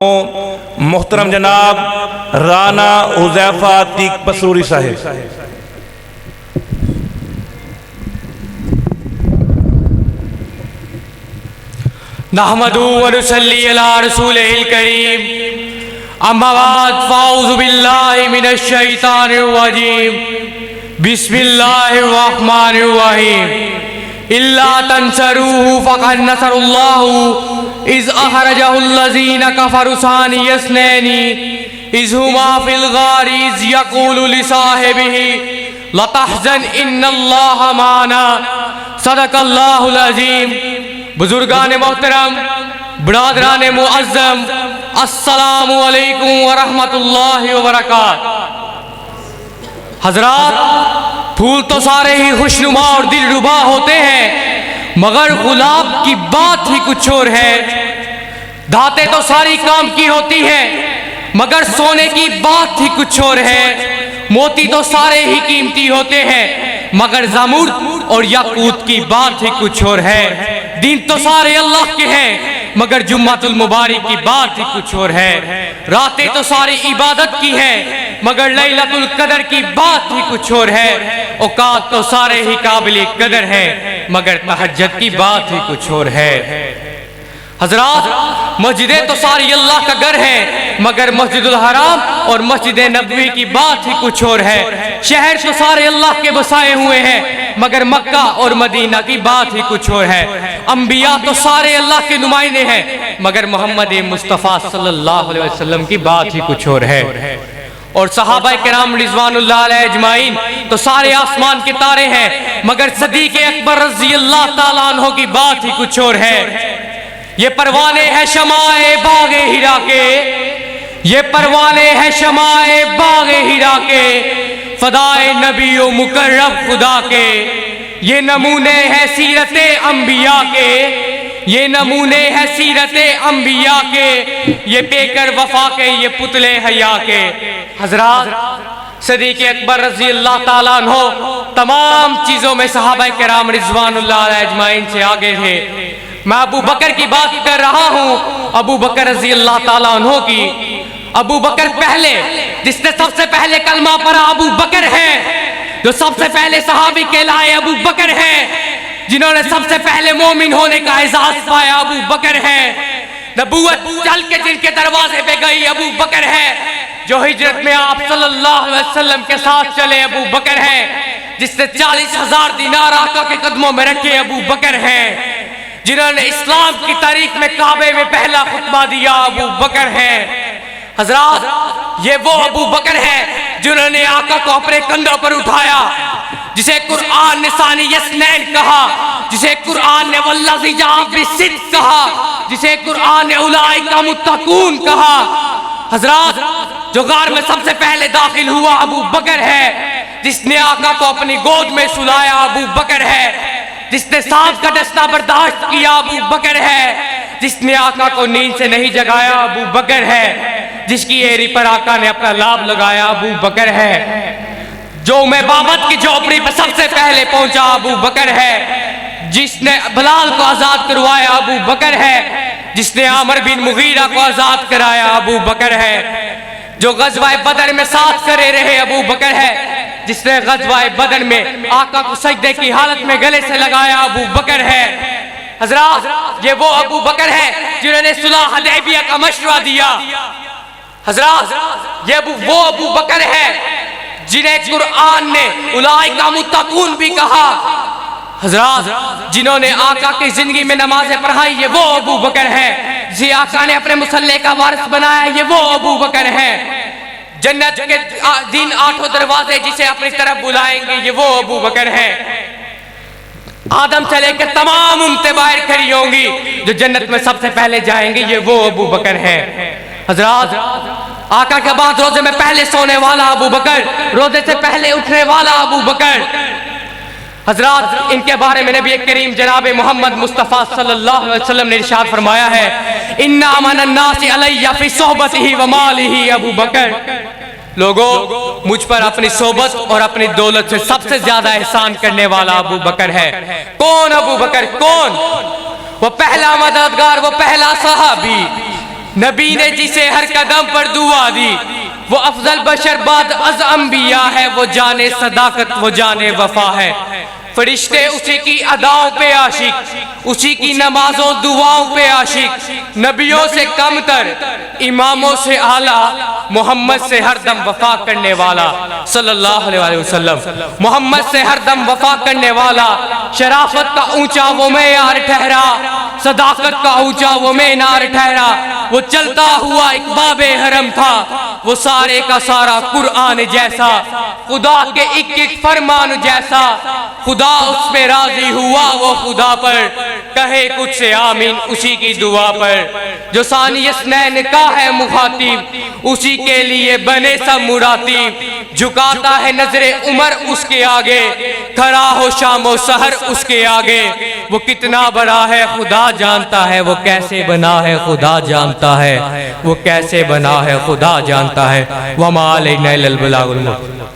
मोहतरम जनाब राना हुज़ैफा अतीक पसूरी साहिब। नहमदु व नुसल्ली अला रसूलिल करीम, अम्मा बाद फ़ाऊज़ु बिल्लाहि मिनश शैतानिर रजीम, बिस्मिल्लाहिर रहमानिर रहीम। इल्ला तंसरूहु फ़क़द नसरुल्लाहु इज़ अख़रजहुल्लज़ीना कफ़रू सानिय इस्नैनि इज़ हुमा फ़िल गारि इज़ यक़ूलु लिसाहिबिही लतहज़न इन्नल्लाहा माना। सदक़ल्लाहुल अज़ीम। बुजुर्गान मोहतरम, बिरादरान मुअज़्ज़म, अस्सलामु अलैकुम व रहमतुल्लाहि व बरकातुहू। हज़रात, फूल तो सारे ही खुशनुमा और दिलरुबा होते हैं, मगर गुलाब की बात ही कुछ और है। धातें तो सारी काम की होती हैं, मगर सोने की बात ही कुछ और है। मोती तो सारे ही कीमती होते हैं, मगर ज़मुर्द और याकूत की बात ही कुछ और है। दिन तो सारे अल्लाह के हैं, मगर जुम्मतुल मुबारक की बात ही कुछ और है। रातें तो सारी इबादत की हैं, मगर लैलतुल कदर की बात ही कुछ और है। औकात तो सारे ही काबिल कदर हैं, मगर तहज्जुद की बात ही कुछ और है। हजरात, मस्जिदें तो सारी अल्लाह का घर है, मगर मस्जिदुल हराम और मस्जिद नबवी की बात ही कुछ और है। शहर तो सारे अल्लाह के बसाए हुए हैं, मगर मक्का और मदीना की बात ही कुछ और है। अंबिया तो सारे अल्लाह के नुमाइंदे हैं, मगर मोहम्मद मुस्तफ़ा सल्लल्लाहु अलैहि वसल्लम की बात ही कुछ और है। और सहाबा किराम रिज़वानुल्लाह अलैहिम अजमाइन तो सारे आसमान के तारे हैं, मगर सदीक़ अकबर रज़ी अल्लाह ताला अन्हु की बात ही कुछ और है। ये परवाने हैं शमाए बागे हिरा के, ये परवाने हैं शमाए बागे हिरा के, फदाए नबी ओ मुकर्रब खुदा के। ये नमूने हैं सीरते अंबिया के, ये नमूने हैं सीरते अंबिया के, ये पेकर वफा के, ये पुतले हया के। हजरात, सदीक़ अकबर रज़ी अल्लाह ताला अन्हु तमाम चीज़ों में सहाबा किराम रिज़वानुल्लाह अलैहिम अजमाइन से आगे थे। मैं अबू बकर की बात कर रहा हूँ, अबू बकर रज़ी अल्लाह ताला अन्हु की। अबू बकर पहले, जिसने सबसे पहले कलमा पढ़ा अबू बकर है, जो सबसे पहले सहाबी कहलाए अबू बकर है, जिन्होंने सबसे पहले मोमिन होने का एजाज पाया अबू बकर है। नबूवत चल के जिनके दरवाजे पे गई अबू बकर है। जो हिजरत में आप सल्लल्लाहु अलैहि वसल्लम के साथ चले अबू बकर है। जिसने 40,000 दिनार आका के कदमों में रखे अबू बकर है। जिन्होंने इस्लाम की तारीख में काबे में पहला खुतबा दिया अबू बकर है। हजरात, ये वो अबू बकर है जिन्होंने आका को अपने कंधों पर उठाया, जिसे कुरान ने सानी यसनैन कहा, जिसे कुरान ने वल्लज़ी जाअ बिस्सिद्क़ कहा, जिसे कुरान ने उलाइका मुत्तक़ून कहा। हजरात, जो गार में सबसे पहले दाखिल हुआ अबू बकर है। जिसने आका को अपनी गोद में सुलाया अबू बकर है। जिसने सांप का डसना बर्दाश्त किया अबू बकर है। जिसने आका को नींद से नहीं जगाया अबू बकर है। जिसकी एरी पर आका ने अपना लाभ लगाया अबू बकर है। जो मैं बाबत की झोपड़ी पर सबसे पहले पहुंचा अबू बकर है। जिसने बिलाल को आजाद करवाया अबू बकर है। जिसने आमर बिन मुगीरा को आजाद कराया अबू बकर है। जो गज़वाए बदर में साथ करे रहे अबू बकर है। जिसने गज़वाए बदर में आका को सजदे की हालत में गले से लगाया अबू बकर है। हजरात, ये वो अबू बकर है जिन्होंने सुलह हुदैबिया का मशवरा दिया। हजरात, ये वो अबू बकर है जिन्हें कुरान ने उलाइका मुत्तक़ून भी कहा। हजरात, जिन्होंने आका की जिंदगी में नमाजें पढ़ाई, ये वो अबू बकर है। जिसे आका ने अपने मुसल्ले का वारिस बनाया, ये वो अबू बकर है। जन्नत के दिन 8 दरवाजे जिसे अपनी तरफ बुलाएंगे, ये वो अबू बकर है। आदम से लेकर तमाम उम्मतें बाहर खड़ी होंगी, जो जन्नत में सबसे पहले जाएंगे, ये वो अबू बकर है। हजरात, आका के बाद रोजे में पहले सोने वाला अबू बकर, रोजे से पहले उठने वाला अबू बकर। हजरात, इनके बारे में नबी करीम जनाब मोहम्मद मुस्तफ़ा सल्लल्लाहु अलैहि वसल्लम ने इरशाद फरमाया है, इन्ना अमनन नासि अलैया फी सोहबतिही व मालिही अबू बकर। लोगों, मुझ पर अपनी सोबत और अपनी दौलत से सबसे ज्यादा एहसान करने वाला अबू बकर है। कौन अबू बकर? कौन? वो पहला मददगार, वो पहला सहाबी नबी ने जिसे हर कदम पर दुआ दी, वो अफजल बशर बाद अज अंबिया है, वो जाने सदाकत वो जाने वफा है। फरिश्ते उसी की अदाओं पे आशिक, उसी की नमाजों दुआओं पे आशिक, नबियों से कमतर इमामों से आला, मोहम्मद से हरदम वफा करने वाला सल्लल्लाहु अलैहि वसल्लम, मोहम्मद से हरदम वफा करने वाला। शराफत का ऊंचा वो मेयार ठहरा, सदाकत का ऊंचा वो मीनार ठहरा। वो चलता हुआ एक बाबे हरम था, वो सारे का सारा कुरान जैसा, खुदा के एक फरमान जैसा। खुदा उस पे राजी हुआ वो खुदा पर, कहे कुछ से आमीन उसी की दुआ पर। जो सानियस्नैन का है मुखातिब, उसी के लिए बने सब मुरातिब। झुकाता है नजरे उमर उसके आगे, खड़ा हो शामो सहर उसके आगे। वो कितना बड़ा है खुदा जानता है, वो कैसे बना है खुदा जानता है, वो कैसे बना है खुदा जानता है। वमा अलैना इल्लल बलागुल मुबीन।